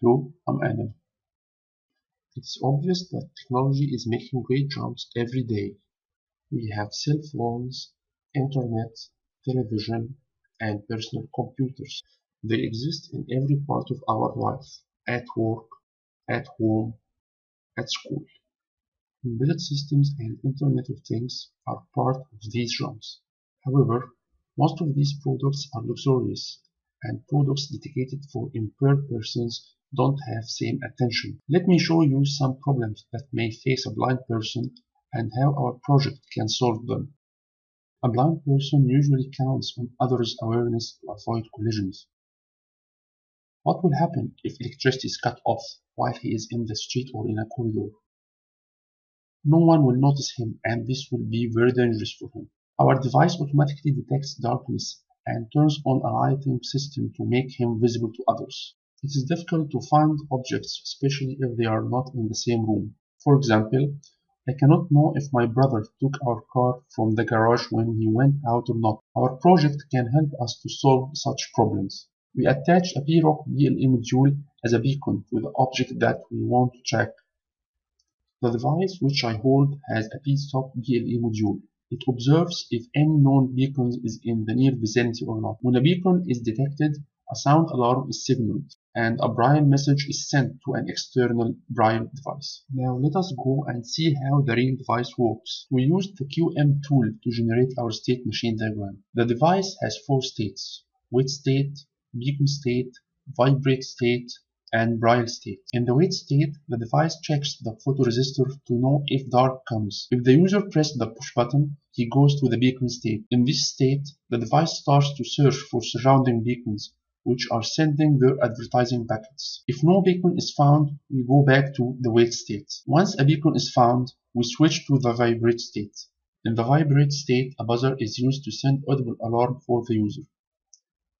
Hello, I'm Adam. It's obvious that technology is making great jumps every day. We have cell phones, internet, television, and personal computers. They exist in every part of our life, at work, at home, at school. Embedded systems and Internet of Things are part of these jumps. However, most of these products are luxurious, and products dedicated for impaired persons don't have same attention. Let me show you some problems that may face a blind person and how our project can solve them. A blind person usually counts on others' awareness to avoid collisions. What will happen if electricity is cut off while he is in the street or in a corridor? No one will notice him, and this will be very dangerous for him. Our device automatically detects darkness and turns on a lighting system to make him visible to others. It is difficult to find objects, especially if they are not in the same room. For example, I cannot know if my brother took our car from the garage when he went out or not. Our project can help us to solve such problems. We attach a PSoC BLE module as a beacon to the object that we want to track. The device which I hold has a PSoC BLE module. It observes if any known beacon is in the near vicinity or not. When a beacon is detected, a sound alarm is signaled, and a braille message is sent to an external braille device. Now let us go and see how the real device works. We used the QM tool to generate our state machine diagram. The device has 4 states: wait state, beacon state, vibrate state, and braille state. In the wait state, the device checks the photoresistor to know if dark comes. If the user presses the push button, he goes to the beacon state. In this state, the device starts to search for surrounding beacons, which are sending their advertising packets. If no beacon is found, we go back to the wait state. Once a beacon is found, we switch to the vibrate state. In the vibrate state, a buzzer is used to send audible alarm for the user.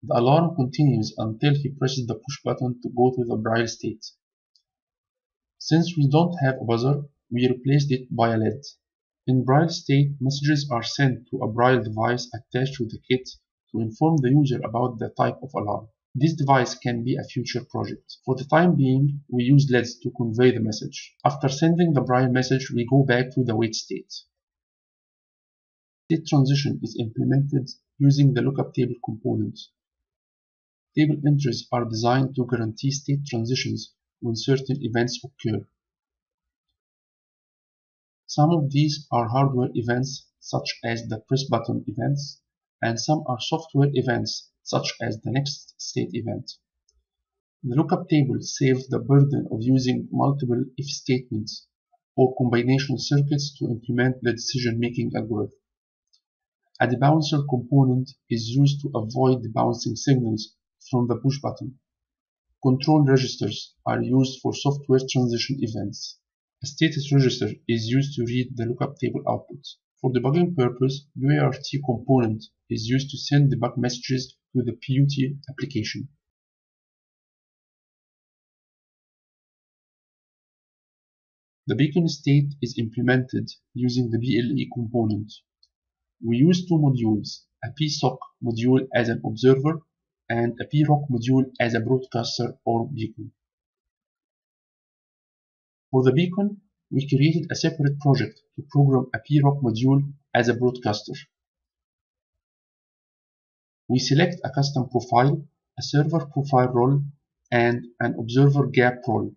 The alarm continues until he presses the push button to go to the braille state. Since we don't have a buzzer, we replaced it by a LED. In braille state, messages are sent to a braille device attached to the kit to inform the user about the type of alarm. This device can be a future project. For the time being, we use LEDs to convey the message. After sending the braille message, we go back to the wait state. State transition is implemented using the lookup table component. Table entries are designed to guarantee state transitions when certain events occur. Some of these are hardware events, such as the press button events, and some are software events, such as the next state event. The lookup table saves the burden of using multiple if statements or combinational circuits to implement the decision-making algorithm. A debouncer component is used to avoid debouncing signals from the push button. Control registers are used for software transition events. A status register is used to read the lookup table output. For debugging purpose, UART component is used to send debug messages to the PUT application. The beacon state is implemented using the BLE component. We use 2 modules, a PSoC module as an observer and a PRoC module as a broadcaster or beacon. For the beacon, we created a separate project to program a PRoC module as a broadcaster. We select a custom profile, a server profile role, and an observer gap role.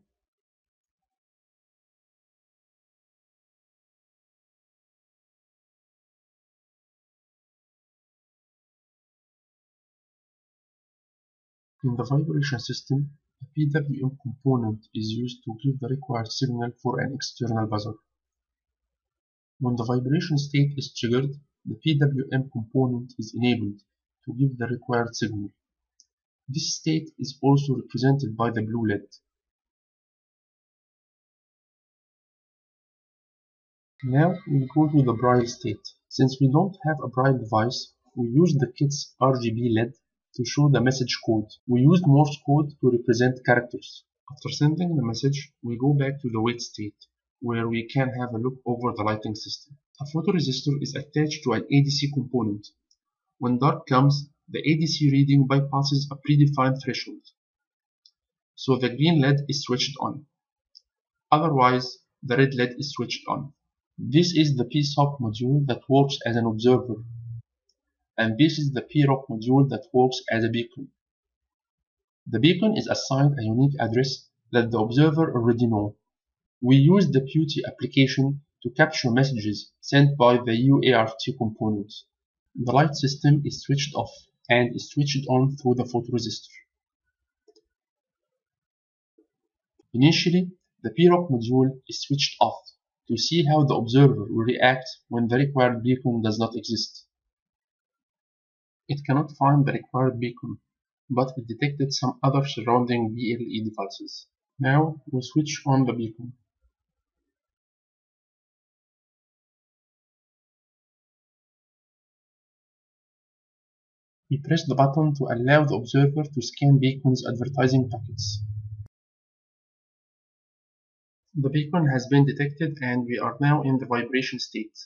In the vibration system, a PWM component is used to give the required signal for an external buzzer. When the vibration state is triggered, the PWM component is enabled to give the required signal. This state is also represented by the blue LED. Now we go to the braille state. Since we don't have a braille device, we use the kit's RGB LED to show the message code. We used Morse code to represent characters. After sending the message, we go back to the wait state, where we can have a look over the lighting system. A photoresistor is attached to an ADC component. When dark comes, the ADC reading bypasses a predefined threshold. so the green LED is switched on. Otherwise, the red LED is switched on. This is the PSoC module that works as an observer, and this is the PRoC module that works as a beacon. The beacon is assigned a unique address that the observer already knows. We use the PuTTY application to capture messages sent by the UART component. The light system is switched off and is switched on through the photoresistor. Initially, the PRoC module is switched off to see how the observer will react when the required beacon does not exist. It cannot find the required beacon, but it detected some other surrounding BLE devices. Now we switch on the beacon. We press the button to allow the observer to scan beacon's advertising packets. The beacon has been detected and we are now in the vibration state.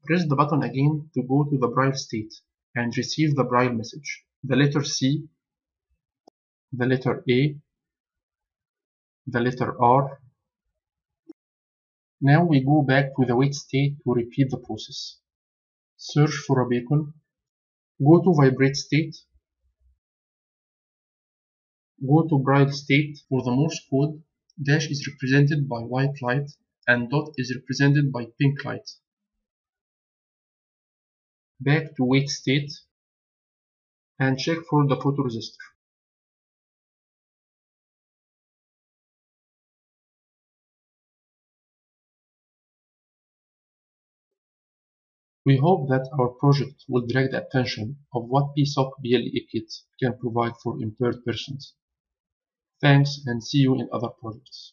Press the button again to go to the braille state and receive the braille message. The letter C, the letter A, the letter R. Now we go back to the wait state to repeat the process. Search for a beacon. Go to vibrate state. Go to braille state. For the Morse code, dash is represented by white light and dot is represented by pink light. Back to wait state and check for the photoresistor. We hope that our project will direct the attention of what PSoC BLE kit can provide for impaired persons. Thanks and see you in other projects.